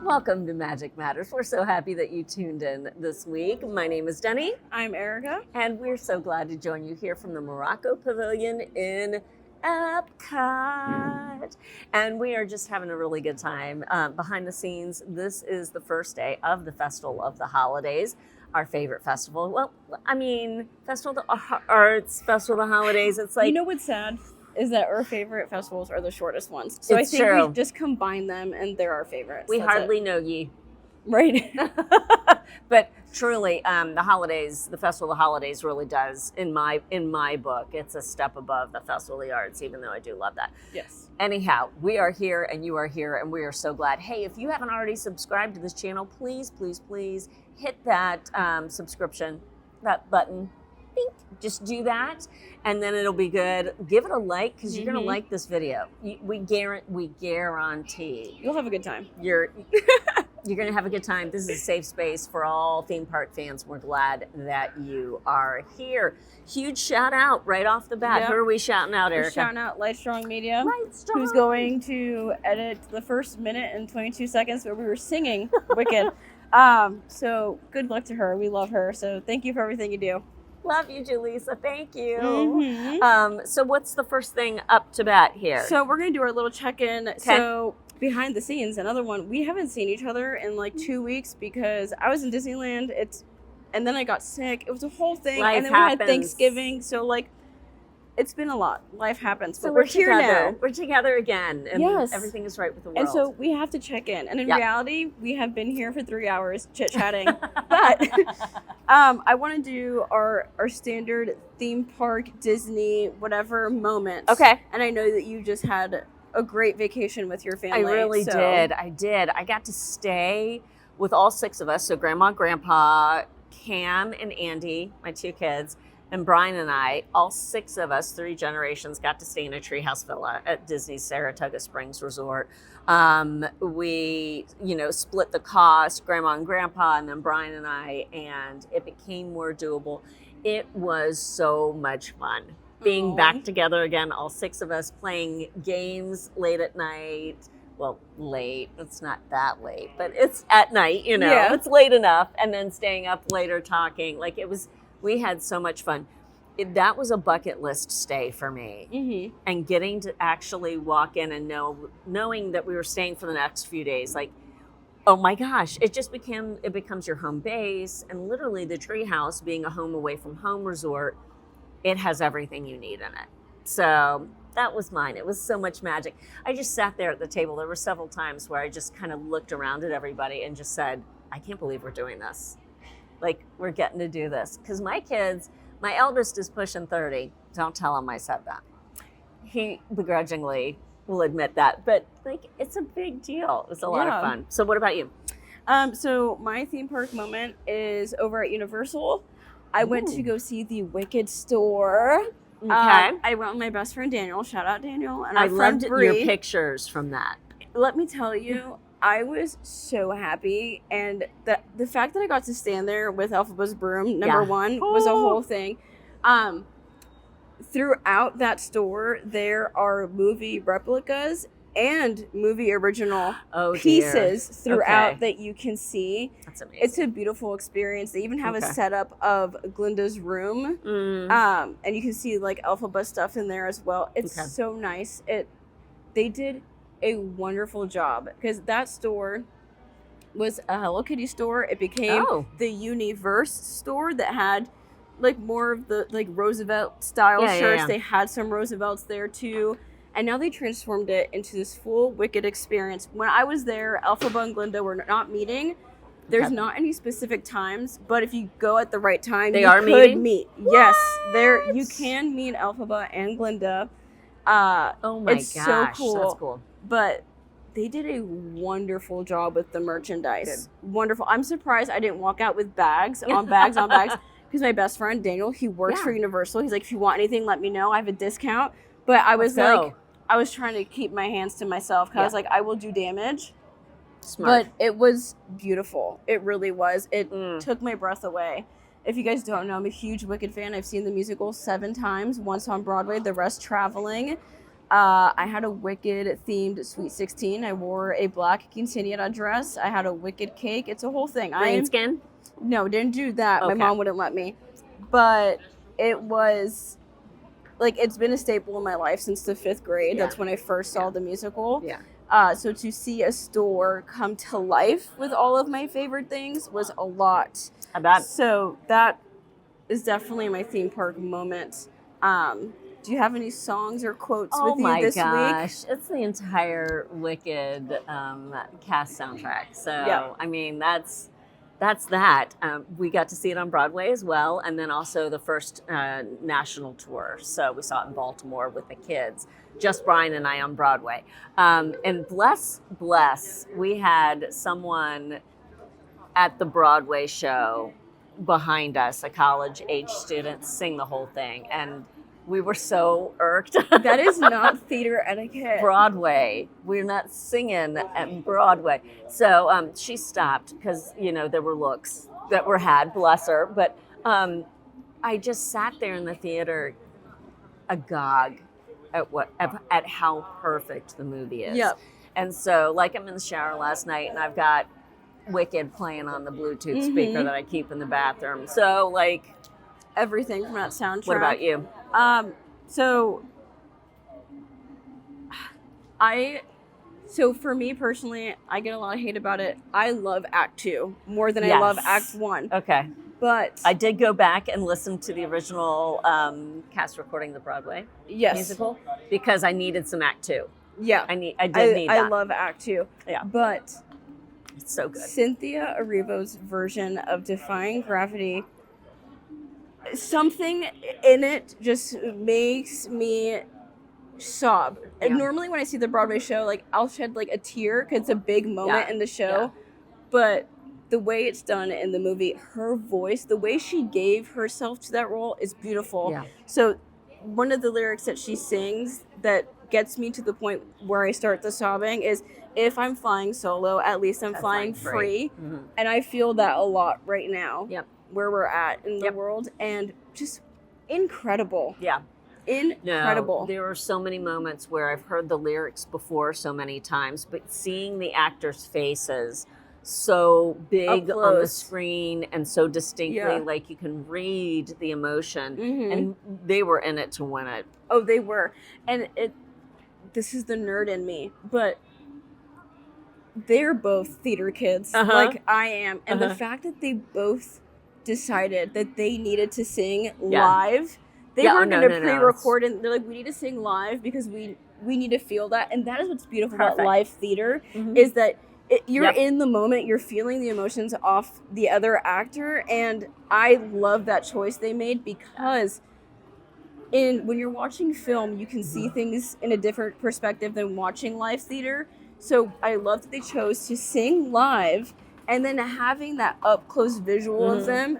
Welcome to Magic Matters. We're so happy that you tuned in this week. My name is Deni. I'm Erica. And we're so glad to join you here from the Morocco Pavilion in Epcot. And we are just having a really good time. Behind the scenes, this is the first day of the Festival of the Holidays, our favorite festival. Well, I mean, Festival of the Arts, Festival of the Holidays. It's like, you know what's sad? Is that our favorite festivals are the shortest ones. So it's I think true. we just combine them and they're our favorites. We That's hardly it. know ye. Right. But truly, the holidays, the Festival of the Holidays really does, in my book, it's a step above the Festival of the Arts, even though I do love that. Yes. Anyhow, we are here and you are here and we are so glad. Hey, if you haven't already subscribed to this channel, please, please, please hit that subscription, that button. Just do that and then it'll be good. Give it a like because you're going to like this video. We guarantee You'll have a good time. You're going to have a good time. This is a safe space for all theme park fans. We're glad that you are here. Huge shout out right off the bat. Yep. Who are we shouting out, Erica? We're shouting out Lightstrong Media, Lightstrong. who's going to edit the first minute and 22 seconds where we were singing Wicked. So good luck to her. We love her. So thank you for everything you do. Love you, Julissa. Thank you. So what's the first thing up to bat here? So we're going to do our little check-in. Okay. So behind the scenes, another one, we haven't seen each other in like 2 weeks because I was in Disneyland. And then I got sick. It was a whole thing. Life and then happens. We had Thanksgiving. So like, it's been a lot. Life happens. But so we're here together. now. We're together again. And yes. Everything is right with the world. And so we have to check in. And in reality, we have been here for 3 hours chit-chatting. But I want to do our standard theme park, Disney, whatever moments. Okay. And I know that you just had a great vacation with your family. I really did. I did. I got to stay with all 6 of us. So Grandma, Grandpa, Cam, and Andy, my 2 kids, and Brian and I, all 6 of us, 3 generations, got to stay in a treehouse villa at Disney's Saratoga Springs Resort. We, split the cost, Grandma and Grandpa, and then Brian and I, and it became more doable. It was so much fun being back together again, all 6 of us playing games late at night. Well, late, it's not that late, but it's at night, Yeah. It's late enough, and then staying up later talking. Like we had so much fun. That was a bucket list stay for me. Mm-hmm. And getting to actually walk in and knowing that we were staying for the next few days, like, oh my gosh, it becomes your home base. And literally the treehouse being a home away from home resort, it has everything you need in it. So that was mine. It was so much magic. I just sat there at the table. There were several times where I just kind of looked around at everybody and just said, I can't believe we're doing this. Like, we're getting to do this. Because my kids, my eldest is pushing 30. Don't tell him I said that. He begrudgingly will admit that. But, like, it's a big deal. It was a lot of fun. So what about you? So my theme park moment is over at Universal. I went to go see the Wicked store. Okay. I went with my best friend Daniel. Shout out Daniel. And I our friend loved Bree. your pictures from that. Let me tell you, I was so happy, and the fact that I got to stand there with Elphaba's broom, number one, was a whole thing. Throughout that store, there are movie replicas and movie original pieces throughout that you can see. That's amazing. It's a beautiful experience. They even have a setup of Glinda's room, and you can see like Elphaba stuff in there as well. It's so nice. They did a wonderful job because that store was a Hello Kitty store. It became the Universe store that had like more of the like Roosevelt style shirts. They had some Roosevelts there too. And now they transformed it into this full Wicked experience. When I was there, Elphaba and Glinda were not meeting. There's not any specific times, but if you go at the right time, you could meet. What? Yes, there you can meet Elphaba and Glinda. Oh my gosh, so cool. That's cool. But they did a wonderful job with the merchandise. Wonderful. I'm surprised I didn't walk out with bags on bags. Because my best friend, Daniel, he works for Universal. He's like, if you want anything, let me know. I have a discount. But I was I was trying to keep my hands to myself because I was like, I will do damage. Smart. But it was beautiful. It really was. It took my breath away. If you guys don't know, I'm a huge Wicked fan. I've seen the musical 7 times, once on Broadway, the rest traveling. I had a Wicked themed Sweet 16. I wore a black quinceañera dress. I had a Wicked cake. It's a whole thing. Green skin? No, didn't do that. Okay. My mom wouldn't let me. But it was like, it's been a staple in my life since the 5th grade. Yeah. That's when I first saw the musical. Yeah. So to see a store come to life with all of my favorite things was a lot. I bet. So that is definitely my theme park moment. Do you have any songs or quotes with you this week? Oh my gosh, it's the entire Wicked cast soundtrack. So Yeah. I mean, that's that. We got to see it on Broadway as well, and then also the first national tour. So we saw it in Baltimore with the kids, just Brian and I on Broadway. And bless, we had someone at the Broadway show behind us, a college-age student, sing the whole thing, and we were so irked. That is not theater etiquette. Broadway. We're not singing at Broadway. So she stopped because, there were looks that were had, bless her. But I just sat there in the theater agog at how perfect the movie is. Yep. And so, like, I'm in the shower last night and I've got Wicked playing on the Bluetooth speaker that I keep in the bathroom. So, like, everything from that soundtrack. What about you? So for me personally, I get a lot of hate about it. I love Act 2 more than I love Act 1. Okay. But I did go back and listen to the original cast recording of the Broadway musical because I needed some Act 2. Yeah. I need that. I love Act 2. Yeah. But it's so good. Cynthia Erivo's version of Defying Gravity, something in it just makes me sob. Yeah. And normally when I see the Broadway show, like, I'll shed like a tear because it's a big moment in the show. Yeah. But the way it's done in the movie, her voice, the way she gave herself to that role is beautiful. Yeah. So one of the lyrics that she sings that gets me to the point where I start the sobbing is, if I'm flying solo, at least I'm flying free. Mm-hmm. And I feel that a lot right now. Yep. Where we're at in the world, and just incredible. Yeah. Incredible. No, there are so many moments where I've heard the lyrics before so many times, but seeing the actors' faces so big on the screen and so distinctly, like you can read the emotion, and they were in it to win it. Oh, they were. And this is the nerd in me, but they're both theater kids, like I am. And the fact that they both decided that they needed to sing live. They weren't going to pre-record, and they're like, we need to sing live because we need to feel that. And that is what's beautiful about live theater, is that you're in the moment, you're feeling the emotions off the other actor. And I love that choice they made, because when you're watching film, you can see things in a different perspective than watching live theater. So I love that they chose to sing live, and then having that up close visual of them.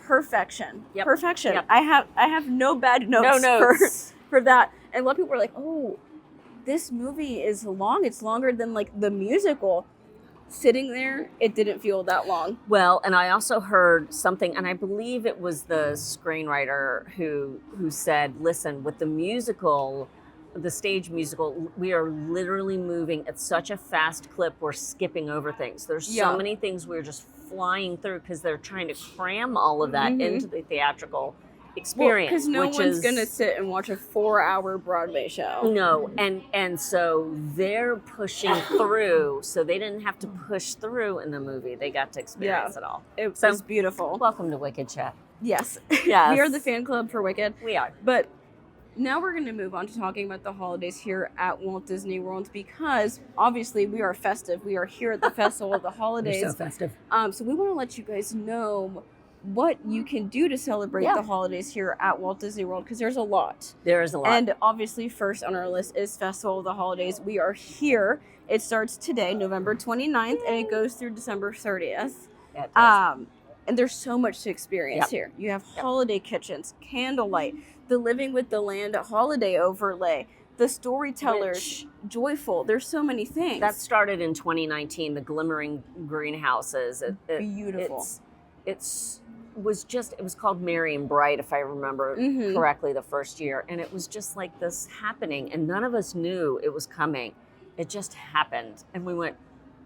Perfection. Perfection. I have no bad notes, for that. And a lot of people are like, oh, this movie is long. It's longer than like the musical. Sitting there, it didn't feel that long. Well, and I also heard something, and I believe it was the screenwriter who said, listen, with the musical, the stage musical, we are literally moving at such a fast clip, we're skipping over things. There's so many things we're just flying through because they're trying to cram all of that into the theatrical experience. Because no one's going to sit and watch a 4-hour Broadway show. No, and so they're pushing through, so they didn't have to push through in the movie. They got to experience it all. It was beautiful. Welcome to Wicked Chat. Yes. Yes. We are the fan club for Wicked. We are. But now we're going to move on to talking about the holidays here at Walt Disney World, because obviously we are festive. We are here at the Festival of the Holidays. We're so festive. So we want to let you guys know what you can do to celebrate the holidays here at Walt Disney World, because there's a lot. There is a lot. And obviously first on our list is Festival of the Holidays. We are here. It starts today, November 29th, and it goes through December 30th. Yeah, it does. And there's so much to experience here. You have holiday kitchens, candlelight, the Living with the Land holiday overlay, the storytellers, joyful. There's so many things. That started in 2019, the glimmering greenhouses. Beautiful. It's was called Merry and Bright, if I remember correctly, the first year. And it was just like this happening. And none of us knew it was coming. It just happened. And we went,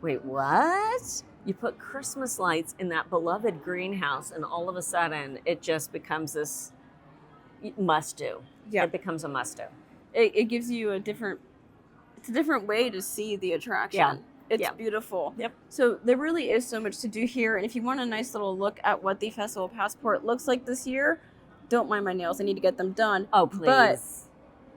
wait, what? You put Christmas lights in that beloved greenhouse, and all of a sudden it just becomes this must-do. Yeah. It becomes a must-do. It gives you it's a different way to see the attraction. Yeah. It's beautiful. Yep. So there really is so much to do here. And if you want a nice little look at what the Festival Passport looks like this year, don't mind my nails. I need to get them done. Oh, please. But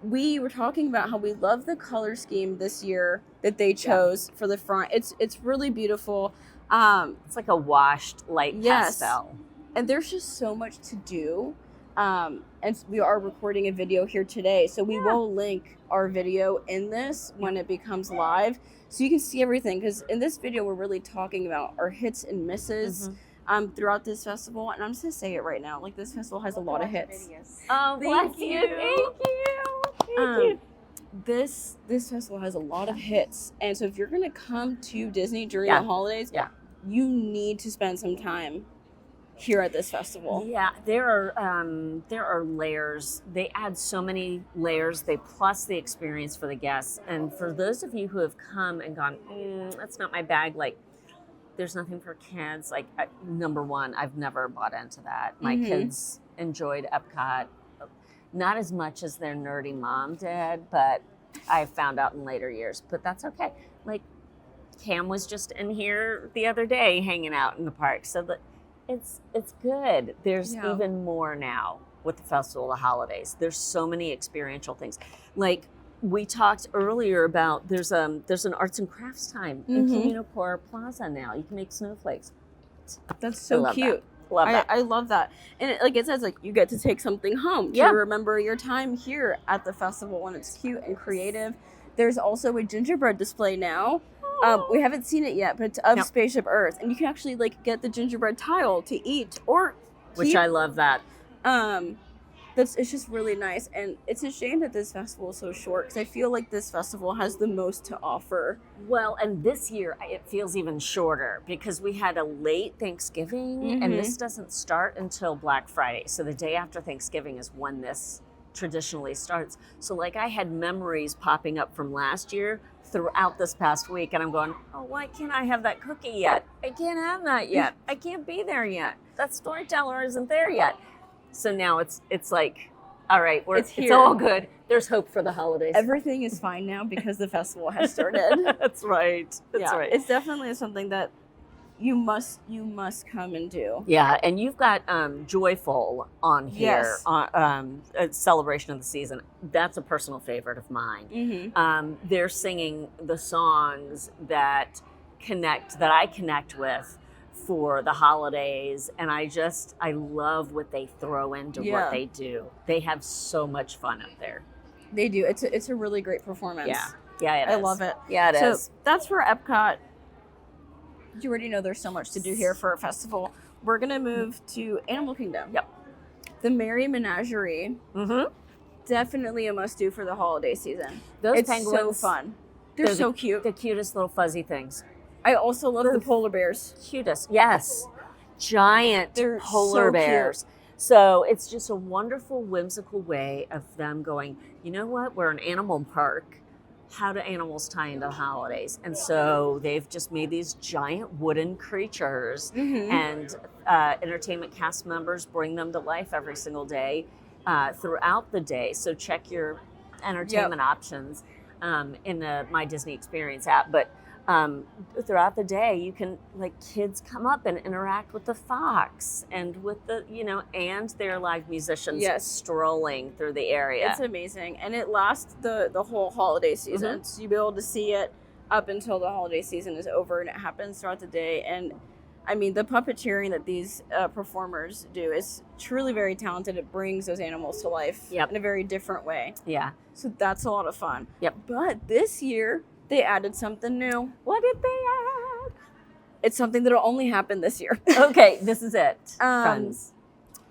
we were talking about how we love the color scheme this year that they chose for the front. It's really beautiful. It's like a washed light pastel. And there's just so much to do. And we are recording a video here today. So we will link our video in this when it becomes live. So you can see everything. Because in this video, we're really talking about our hits and misses throughout this festival. And I'm just going to say it right now. Like, this festival has a lot of hits. Oh, Thank you. Thank you. This festival has a lot of hits. And so if you're going to come to Disney during the holidays, you need to spend some time here at this festival. Yeah, there are layers. They add so many layers. They plus the experience for the guests. And for those of you who have come and gone, that's not my bag. Like, there's nothing for kids. Like, number one, I've never bought into that. My kids enjoyed Epcot, not as much as their nerdy mom did, but I found out in later years. But that's okay. Like, Cam was just in here the other day hanging out in the park. So that it's good. There's even more now with the Festival of the Holidays. There's so many experiential things. Like, we talked earlier about there's an arts and crafts time in Camino Por Plaza now. You can make snowflakes. That's so cute. I love that. And it says, like, you get to take something home to remember your time here at the festival, and it's cute and creative. There's also a gingerbread display now. We haven't seen it yet, but it's of Spaceship Earth, and you can actually get the gingerbread tile to eat or keep. Which I love that. It's just really nice, and it's a shame that this festival is so short because I feel like this festival has the most to offer. Well, and this year it feels even shorter because we had a late Thanksgiving, and this doesn't start until Black Friday. So the day after Thanksgiving is when this traditionally starts. So I had memories popping up from last year throughout this past week, and I'm going, oh, why can't I have that cookie yet? I can't have that yet. I can't be there yet. That storyteller isn't there yet. So now it's like, all right, it's all good. There's hope for the holidays. Everything is fine now because the festival has started. That's right. That's right. It's definitely something that you must come and do. Yeah, and you've got Joyful on here, on a celebration of the season. That's a personal favorite of mine. They're singing the songs that I connect with for the holidays, and I love what they throw into what they do. They have so much fun up there. They do. It's a really great performance. Yeah, it is. I love it. Yeah, it is. So that's for Epcot. You already know there's so much to do here for a festival. We're going to move to Animal Kingdom. Yep. The Merry Menagerie. Definitely a must-do for the holiday season. It's penguins, so fun. They're so cute. The cutest little fuzzy things. I also love the polar bears. Cutest. Yes. Giant polar bears. So it's just a wonderful, whimsical way of them going, you know what? We're an animal park. How do animals tie into the holidays? And so they've just made these giant wooden creatures, and entertainment cast members bring them to life every single day throughout the day. So check your entertainment options in the My Disney Experience app. But throughout the day, you can, kids come up and interact with the fox and with and their live musicians strolling through the area. It's amazing. And it lasts the whole holiday season. So you'll be able to see it up until the holiday season is over, and it happens throughout the day. And I mean, the puppeteering that these performers do is truly very talented. It brings those animals to life in a very different way. Yeah. So that's a lot of fun. Yep. But this year, they added something new. What did they add? It's something that'll only happen this year. Okay, this is it, friends.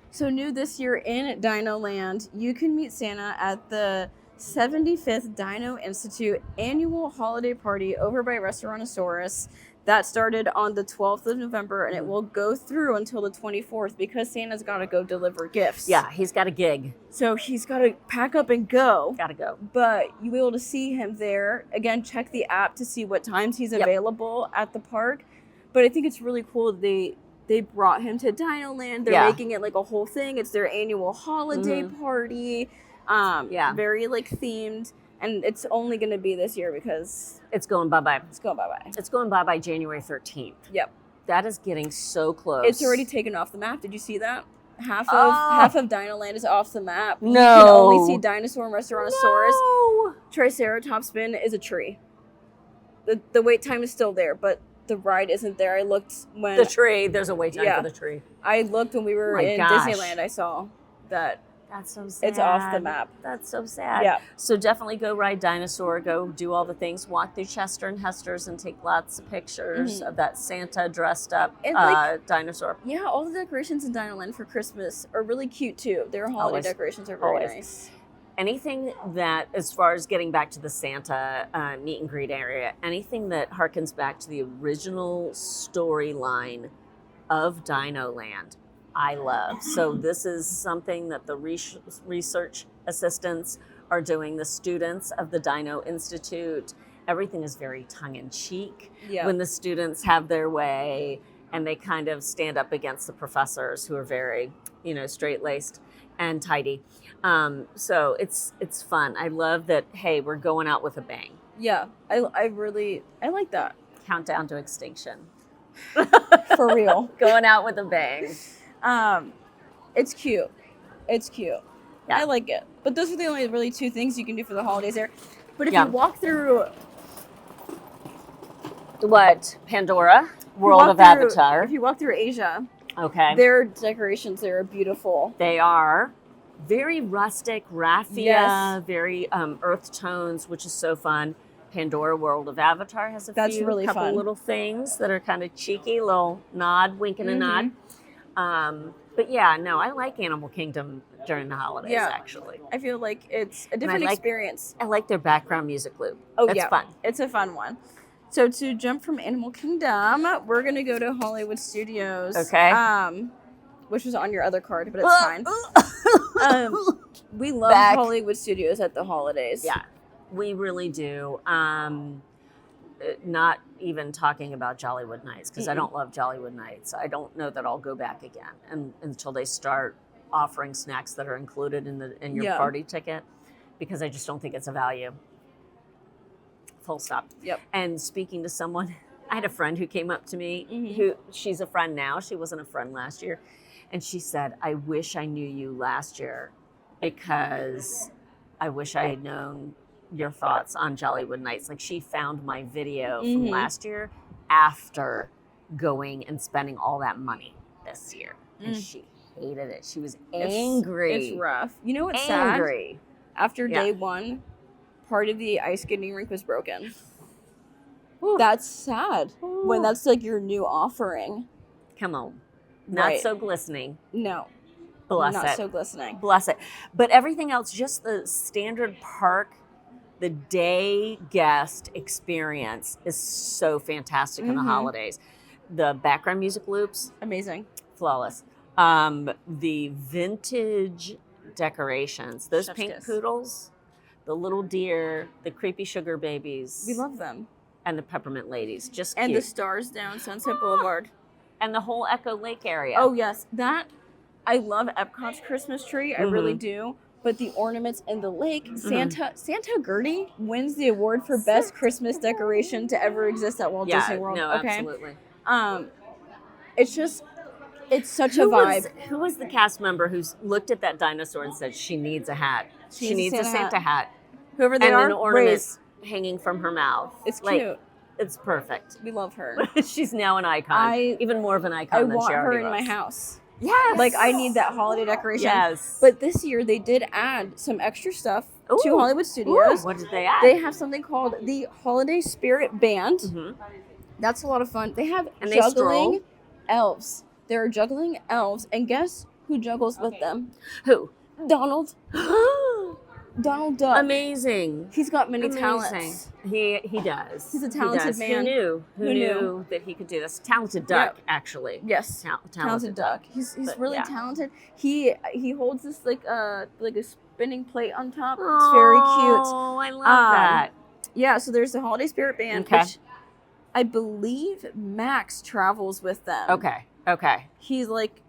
So new this year in Dino Land, you can meet Santa at the 75th Dino Institute annual holiday party over by Restaurantosaurus. That started on the 12th of November, and it will go through until the 24th because Santa's got to go deliver gifts. Yeah, he's got a gig. So he's got to pack up and go. Got to go. But you'll be able to see him there. Again, check the app to see what times he's available at the park. But I think it's really cool they brought him to Dino Land. They're making it like a whole thing. It's their annual holiday party. Very like themed. And it's only going to be this year because it's going bye-bye. It's going bye-bye. It's going bye-bye January 13th. Yep. That is getting so close. It's already taken off the map. Did you see that? Half of Dino Land is off the map. No. You can only see Dinosaur and Restaurantosaurus. No. Triceratops Spin is a tree. The wait time is still there, but the ride isn't there. I looked when... The tree. There's a wait time for the tree. I looked when we were in Disneyland. I saw that... That's so sad. It's off the map. That's so sad. Yeah. So definitely go ride Dinosaur, go do all the things, walk through Chester and Hester's and take lots of pictures of that Santa dressed up dinosaur. Yeah, all the decorations in Dinoland for Christmas are really cute too. Their holiday decorations are very nice. Anything that, as far as getting back to the Santa meet and greet area, anything that harkens back to the original storyline of Dino Land, I love. So this is something that the research assistants are doing, the students of the Dino Institute. Everything is very tongue-in-cheek when the students have their way and they kind of stand up against the professors who are very, straight-laced and tidy. So it's fun. I love that, hey, we're going out with a bang. Yeah, I like that. Countdown to extinction. For real. Going out with a bang. It's cute. It's cute. Yeah. I like it. But those are the only really two things you can do for the holidays there. But if you walk through... What? Pandora? World of Avatar. If you walk through Asia, okay, their decorations there are beautiful. They are. Very rustic, raffia, very earth tones, which is so fun. Pandora World of Avatar has a couple little things that are kind of cheeky, little nod, winking a nod. But yeah, no, I like Animal Kingdom during the holidays, actually. I feel like it's a different experience. I like their background music loop. Oh, it's fun. It's a fun one. So to jump from Animal Kingdom, we're going to go to Hollywood Studios. Okay. Which was on your other card, but it's fine. We love Hollywood Studios at the holidays. Yeah, we really do. Not even talking about Jollywood Nights, because I don't love Jollywood Nights. I don't know that I'll go back again until they start offering snacks that are included in your party ticket, because I just don't think it's a value. Full stop. Yep. And speaking to someone, I had a friend who came up to me, who she's a friend now. She wasn't a friend last year. And she said, I wish I knew you last year because I wish I had known your thoughts on Jollywood Nights. Like, she found my video from last year after going and spending all that money this year. And she hated it. She was angry. It's rough. You know what's sad? After day one, part of the ice skating rink was broken. Ooh. That's sad. Ooh. When that's like your new offering. Come on. Not so glistening. No. Bless it. Not so glistening. Bless it. But everything else, just the standard park, the day guest experience is so fantastic in the holidays. The background music loops. Amazing. Flawless. The vintage decorations. Those pink poodles, the little deer, the creepy sugar babies. We love them. And the peppermint ladies. Just cute. And the stars down Sunset Boulevard. And the whole Echo Lake area. Oh, yes. I love Epcot's Christmas tree. I really do. But the ornaments in the lake, Santa Gertie wins the award for best Christmas decoration to ever exist at Walt Disney World. No, absolutely. It's such a vibe. Who was the cast member who looked at that dinosaur and said, she needs a hat? She needs a Santa hat. Whoever they are, and an ornament hanging from her mouth. It's cute. It's perfect. We love her. She's now an icon. Even more of an icon than she already was. I want her in my house. Yes. Like, I need that holiday decoration. Yes. But this year, they did add some extra stuff to Hollywood Studios. What did they add? They have something called the Holiday Spirit Band. That's a lot of fun. They have juggling elves. There are juggling elves. And guess who juggles with them? Who? Donald. Donald Duck. Amazing. He's got many Amazing. talents. He does. He's a talented man. Who knew that he could do this? Talented duck, actually. Yes. Talented duck. He's really talented. He holds this like a spinning plate on top. It's very cute. Oh, I love that. Yeah, so there's the Holiday Spirit Band, which I believe Max travels with them. Okay. He's like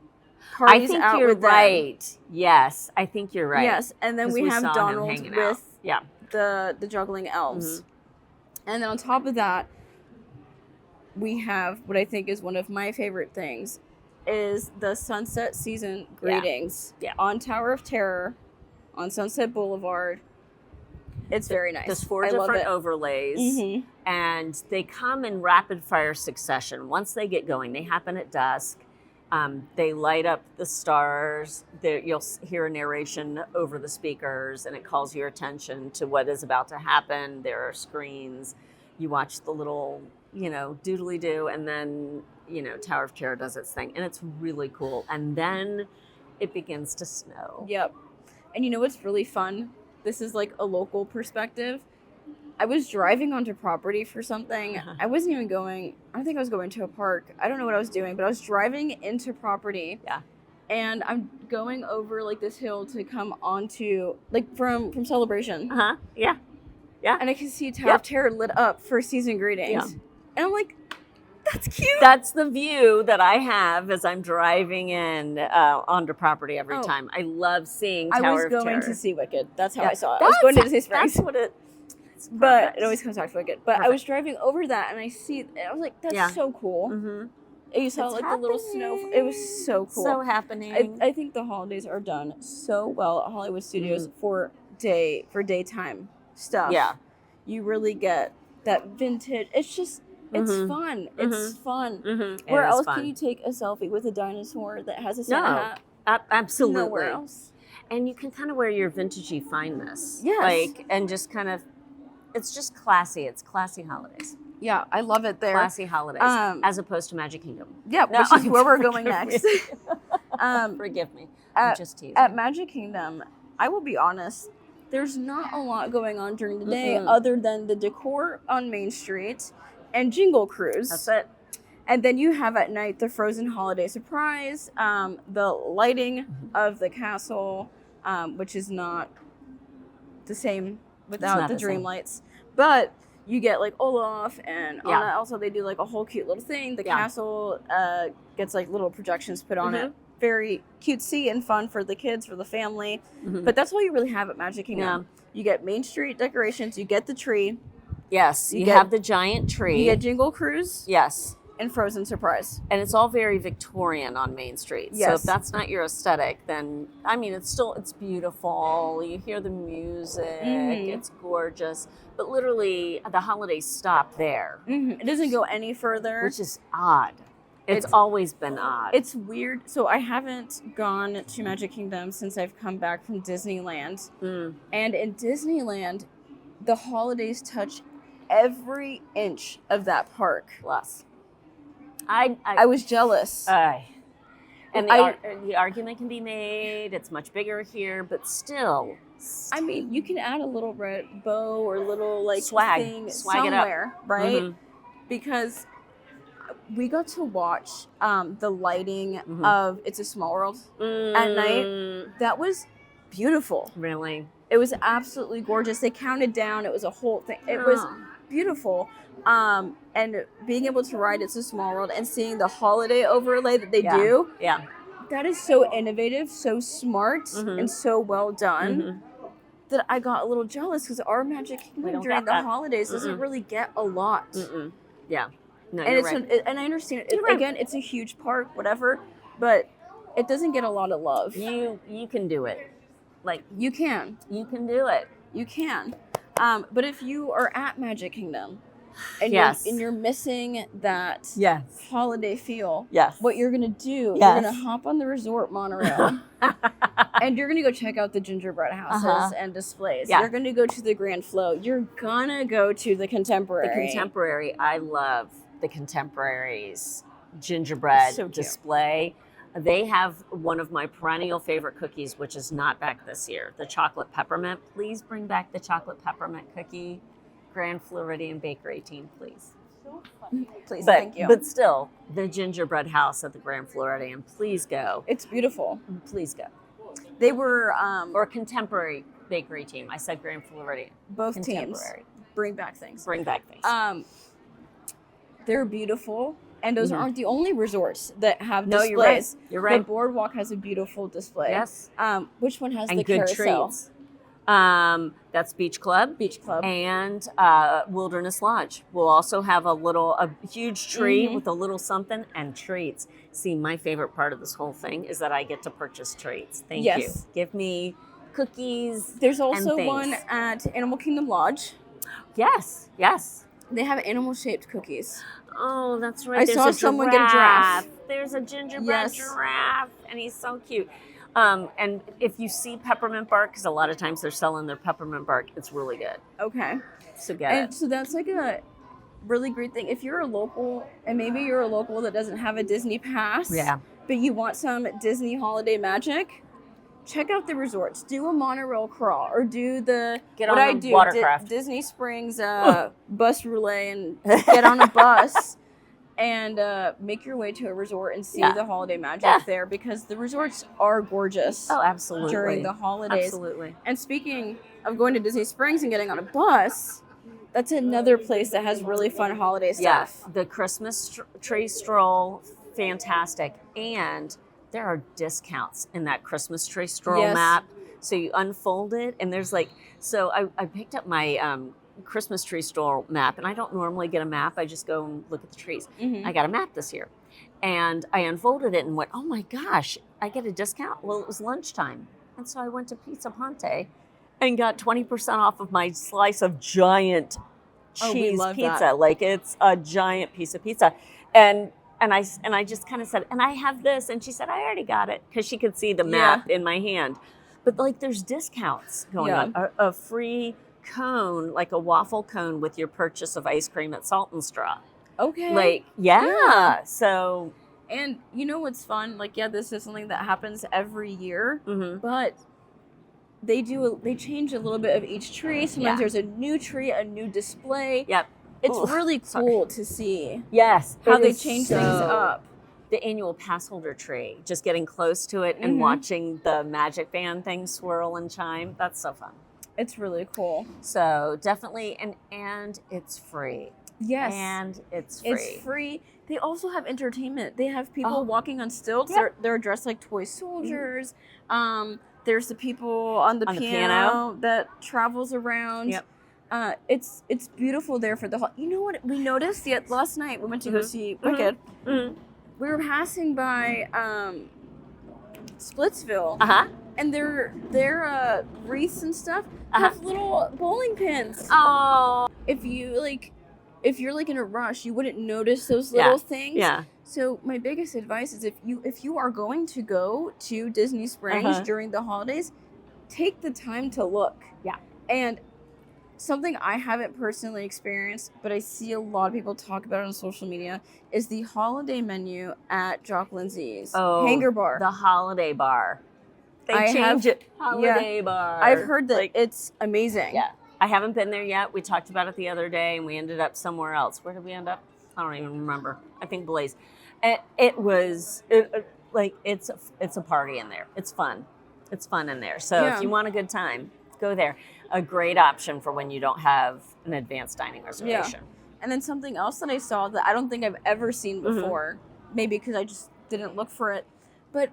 parties out with them. I think you're right. Yes, I think you're right. Yes, and then we have Donald with the juggling elves. Mm-hmm. And then on top of that, we have what I think is one of my favorite things is the sunset season greetings on Tower of Terror, on Sunset Boulevard. It's very nice. There's 4 different overlays, and they come in rapid fire succession. Once they get going, they happen at dusk. They light up the stars. You'll hear a narration over the speakers, and it calls your attention to what is about to happen. There are screens. You watch the little, doodly-doo, and then, Tower of Terror does its thing, and it's really cool. And then it begins to snow. Yep. And you know what's really fun? This is like a local perspective. I was driving onto property for something. I wasn't even going, I don't think I was going to a park. I don't know what I was doing, but I was driving into property. Yeah. And I'm going over like this hill to come onto, like from Celebration. Yeah. Yeah. And I can see Tower of Terror lit up for season greetings. Yeah. And I'm like, that's cute. That's the view that I have as I'm driving in onto property every time. I love seeing Tower of Terror. I was going to see Wicked. That's how I saw it. I was going to Disney Springs. That's what but it always comes back to Wicked. But I was driving over that and I was like, that's so cool. And you saw the little snow. It was so cool. So happening. I think the holidays are done so well at Hollywood Studios for daytime stuff. Yeah. You really get that vintage. It's just, it's fun. It's fun. Where else can you take a selfie with a dinosaur that has a Santa hat? Absolutely. Nowhere else. And you can kind of wear your vintagey fineness. Yes. And just kind of, it's just classy. It's classy holidays. Yeah, I love it there. Classy holidays, as opposed to Magic Kingdom. Yeah, which is where we're going next. Forgive me. I'm just teasing. At Magic Kingdom, I will be honest, there's not a lot going on during the day other than the decor on Main Street and Jingle Cruise. That's it. And then you have at night the Frozen Holiday Surprise, the lighting of the castle, which is not the same without the dream lights. But you get like Olaf and Anna. Also, they do like a whole cute little thing. The castle gets like little projections put on it. Very cutesy and fun for the kids, for the family. But that's all you really have at Magic Kingdom. You get Main Street decorations. You get the tree. Yes, you have the giant tree. You get Jingle Cruise. Yes. And Frozen Surprise. And it's all very Victorian on Main Street. Yes. So if that's not your aesthetic, then, it's beautiful. You hear the music. It's gorgeous. But literally, the holidays stop there. It doesn't go any further. Which is odd. It's always been odd. It's weird. So I haven't gone to Magic Kingdom since I've come back from Disneyland. And in Disneyland, the holidays touch every inch of that park. Plus. I was jealous. And the argument can be made. It's much bigger here, but still. I mean, you can add a little red bow or little swag thing swag somewhere, it up. Right? Because we got to watch the lighting of It's a Small World at night. That was beautiful. Really? It was absolutely gorgeous. They counted down. It was a whole thing. It was beautiful. And being able to ride It's a Small World and seeing the holiday overlay that they do. Yeah. That is so innovative, so smart, and so well done that I got a little jealous because our Magic Kingdom during the holidays doesn't really get a lot. Yeah. No, and you're right. And I understand it. Again, it's a huge park, whatever, but it doesn't get a lot of love. You can do it. You can. You can do it. You can. But if you are at Magic Kingdom and you're missing that holiday feel, what you're going to do, you're going to hop on the resort monorail and you're going to go check out the gingerbread houses and displays. You're going to go to the Grand Flow. You're going to go to the Contemporary. The Contemporary. I love the Contemporary's gingerbread display. They have one of my perennial favorite cookies, which is not back this year, the chocolate peppermint. Please bring back the chocolate peppermint cookie. Grand Floridian Bakery team, please. Please, thank you. But still, the gingerbread house at the Grand Floridian, please go. It's beautiful. Please go. They were... or Contemporary Bakery team. I said Grand Floridian. Both teams. Bring back things. Bring back things. They're beautiful. And those aren't the only resorts that have displays. You're right. You're right. The Boardwalk has a beautiful display. Yes. Which one has and the good carousel? Treats. That's Beach Club. Beach Club. And Wilderness Lodge. We'll also have a huge tree with a little something and treats. See, my favorite part of this whole thing is that I get to purchase treats. Thank you. Give me cookies. There's also and one at Animal Kingdom Lodge. Yes. They have animal-shaped cookies. Oh, that's right. I saw someone get a giraffe. There's a gingerbread giraffe, and he's so cute. And if you see peppermint bark, because a lot of times they're selling their peppermint bark, it's really good. Okay. So get it. So that's like a really great thing. If you're a local, and maybe you're a local that doesn't have a Disney pass, but you want some Disney holiday magic, check out the resorts. Do a monorail crawl, or do the watercraft. Disney Springs bus roulette, and get on a bus and make your way to a resort and see the holiday magic there, because the resorts are gorgeous. Oh, absolutely. During the holidays. Absolutely. And speaking of going to Disney Springs and getting on a bus, that's another place that has really fun holiday stuff. Yeah, the Christmas tree stroll, fantastic. And there are discounts in that Christmas tree stroll map. So you unfold it, and there's so I picked up my Christmas tree stroll map, and I don't normally get a map. I just go and look at the trees. I got a map this year, and I unfolded it and went, oh my gosh, I get a discount? Well, it was lunchtime. And so I went to Pizza Ponte and got 20% off of my slice of giant cheese pizza. That. It's a giant piece of pizza. And I just kind of said, and I have this. And she said, I already got it, because she could see the map in my hand. But there's discounts going on. A free cone, like a waffle cone, with your purchase of ice cream at Salt and Straw. Okay. So. And you know what's fun? This is something that happens every year, but they change a little bit of each tree. Sometimes there's a new tree, a new display. Yep. It's really cool to see. Yes. How they change things up. The annual pass holder tree, just getting close to it and watching the magic band thing swirl and chime. That's so fun. It's really cool. So definitely, and it's free. Yes. And it's free. It's free. They also have entertainment. They have people walking on stilts. They're dressed like toy soldiers. There's the people on the piano that travels around. Yep. It's beautiful there for the whole. You know what we noticed? Last night we went to go see Wicked. We were passing by Splitsville, and their wreaths and stuff have little bowling pins. Oh, if you're in a rush, you wouldn't notice those little things. Yeah. So my biggest advice is if you are going to go to Disney Springs during the holidays, take the time to look. Yeah. And something I haven't personally experienced, but I see a lot of people talk about it on social media, is the holiday menu at Jock Lindsay's Hangar Bar. The holiday bar. They changed it. Holiday bar. I've heard that it's amazing. Yeah. I haven't been there yet. We talked about it the other day, and we ended up somewhere else. Where did we end up? I don't even remember. I think Blaze. It's a party in there. It's fun. It's fun in there. So if you want a good time, go there. A great option for when you don't have an advanced dining reservation. Yeah. And then something else that I saw that I don't think I've ever seen before, maybe because I just didn't look for it, but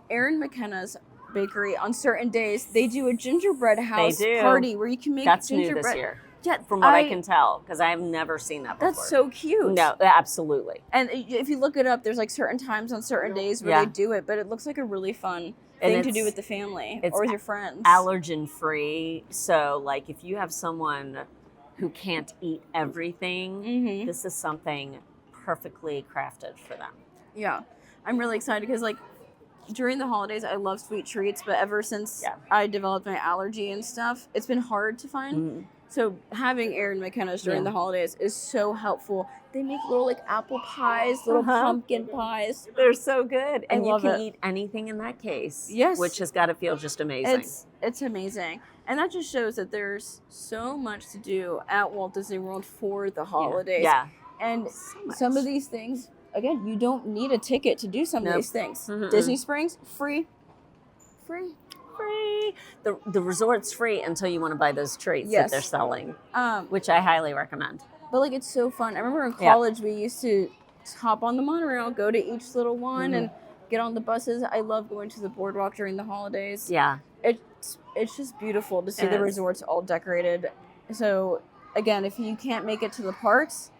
Aaron McKenna's bakery, on certain days, they do a gingerbread house party where you can make gingerbread. That's new this year. Yeah, from what I can tell, because I have never seen that before. That's so cute. No, absolutely. And if you look it up, there's certain times on certain days where they do it, but it looks like a really fun thing to do with the family or with your friends. Allergen free. So if you have someone who can't eat everything, this is something perfectly crafted for them. Yeah. I'm really excited because during the holidays, I love sweet treats, but ever since I developed my allergy and stuff, it's been hard to find. So having Aaron McKenna's during the holidays is so helpful. they make little like apple pies, little pumpkin pies. They're so good. And you can it. eat anything in that case. Yes. Which has got to feel just amazing. It's amazing. And that just shows that there's so much to do at Walt Disney World for the holidays. Yeah. And some of these things, again, you don't need a ticket to do some of these things. Disney Springs, free. The resort's free until you want to buy those treats that they're selling, which I highly recommend. But like, it's so fun. I remember in college we used to hop on the monorail, go to each little one, and get on the buses. I love going to the boardwalk during the holidays. Yeah, it's just beautiful to see the resorts all decorated. So again, if you can't make it to the parks,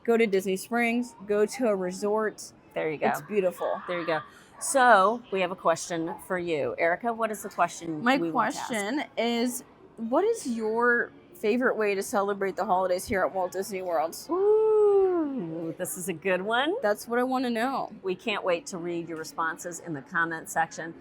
go to Disney Springs, go to a resort. There you go. It's beautiful. There you go. So we have a question for you. Erica, what is the question? My question is, what is your favorite way to celebrate the holidays here at Walt Disney World? Ooh, this is a good one. That's what I want to know. We can't wait to read your responses in the comment section.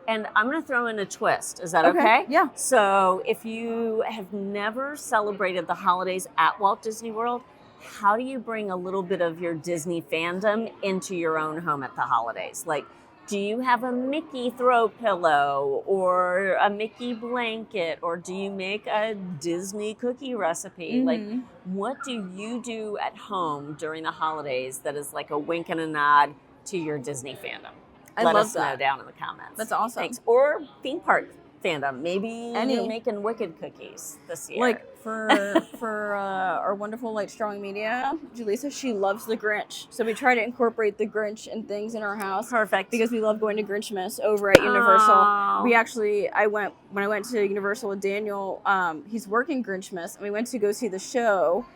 And I'm going to throw in a twist. Is that okay? Yeah. So if you have never celebrated the holidays at Walt Disney World, how do you bring a little bit of your Disney fandom into your own home at the holidays? Like, do you have a Mickey throw pillow or a Mickey blanket, or do you make a Disney cookie recipe? Like, what do you do at home during the holidays that is like a wink and a nod to your Disney fandom? Let us know down in the comments. That's awesome. Thanks. Or theme park fandom. Maybe you're making Wicked cookies this year. Like for our wonderful Light Strong Media, Julissa, she loves the Grinch. So we try to incorporate the Grinch and things in our house. Perfect. Because we love going to Grinchmas over at Universal. When I went to Universal with Daniel, he's working Grinchmas, and we went to go see the show.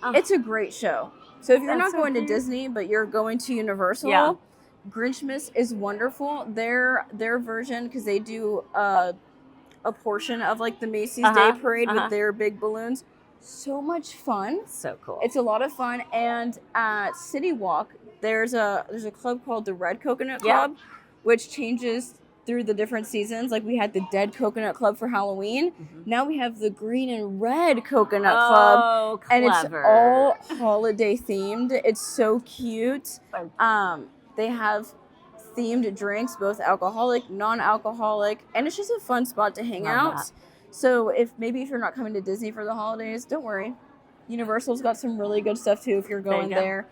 It's a great show. So if you're not going to Disney, but you're going to Universal, Grinchmas is wonderful. Their version, because they do a portion of like the Macy's Day Parade with their big balloons. So much fun. So cool. It's a lot of fun. And at City Walk, there's a club called the Red Coconut Club, which changes through the different seasons. Like, we had the Dead Coconut Club for Halloween. Now we have the Green and Red Coconut Club. Oh, clever. And it's all holiday themed. It's so cute. They have themed drinks, both alcoholic, non-alcoholic, and it's just a fun spot to hang out. So if you're not coming to Disney for the holidays, don't worry. Universal's got some really good stuff too if you're going there.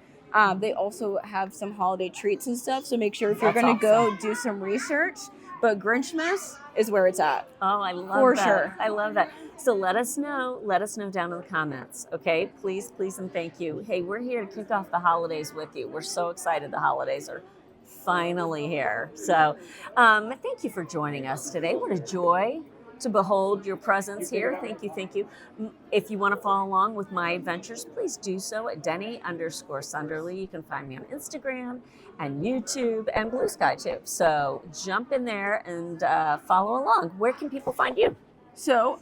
They also have some holiday treats and stuff, so make sure if you're going to go, do some research. But Grinchmas is where it's at. Oh, I love that. For sure. I love that. So let us know down in the comments, okay? Please, and thank you. Hey, we're here to kick off the holidays with you. We're so excited the holidays are finally here. So thank you for joining us today. What a joy to behold your presence here. Thank you. If you want to follow along with my adventures, please do so at Deni_Sunderly. You can find me on Instagram and YouTube and Blue Sky too. So jump in there and follow along. Where can people find you? So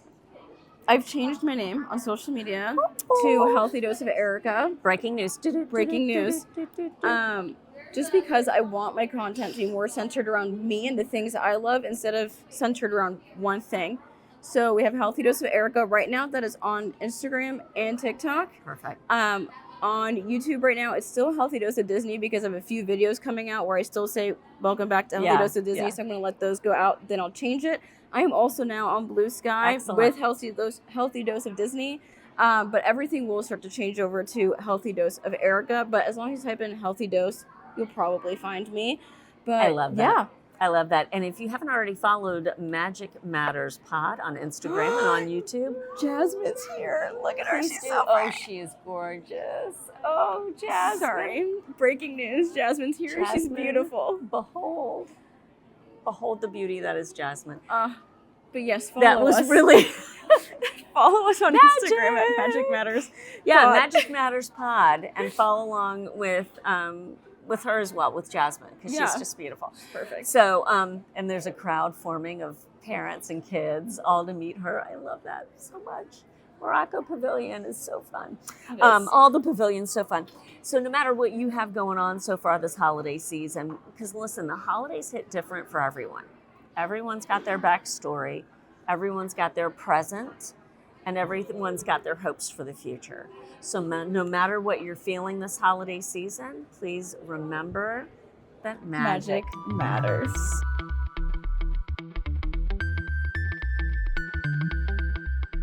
I've changed my name on social media to Healthy Dose of Erica. Breaking news. Just because I want my content to be more centered around me and the things that I love instead of centered around one thing. So we have Healthy Dose of Erica right now that is on Instagram and TikTok. Perfect. On YouTube right now, it's still Healthy Dose of Disney because I have a few videos coming out where I still say, welcome back to Healthy Dose of Disney. So I'm going to let those go out. Then I'll change it. I am also now on Blue Sky with Healthy Dose of Disney. But everything will start to change over to Healthy Dose of Erica. But as long as you type in Healthy Dose, you'll probably find me. But I love that. Yeah. I love that. And if you haven't already followed Magic Matters Pod on Instagram and on YouTube, Jasmine's here. Look at her. She's so pretty. Oh, she is gorgeous. Oh, Jasmine. Sorry. Breaking news. Jasmine's here. Jasmine, she's beautiful. Behold the beauty that is Jasmine. But yes, follow us. That was really... Follow us on Instagram at Magic Matters. Yeah, Magic Matters Pod, and follow along with her as well, with Jasmine, because she's just beautiful. Perfect. So, and there's a crowd forming of parents and kids all to meet her. I love that so much. Morocco Pavilion is so fun. All the pavilions so fun. So no matter what you have going on so far this holiday season, because listen, the holidays hit different for everyone. Everyone's got their backstory. Everyone's got their present. and everyone's got their hopes for the future. So no matter what you're feeling this holiday season, please remember that magic matters.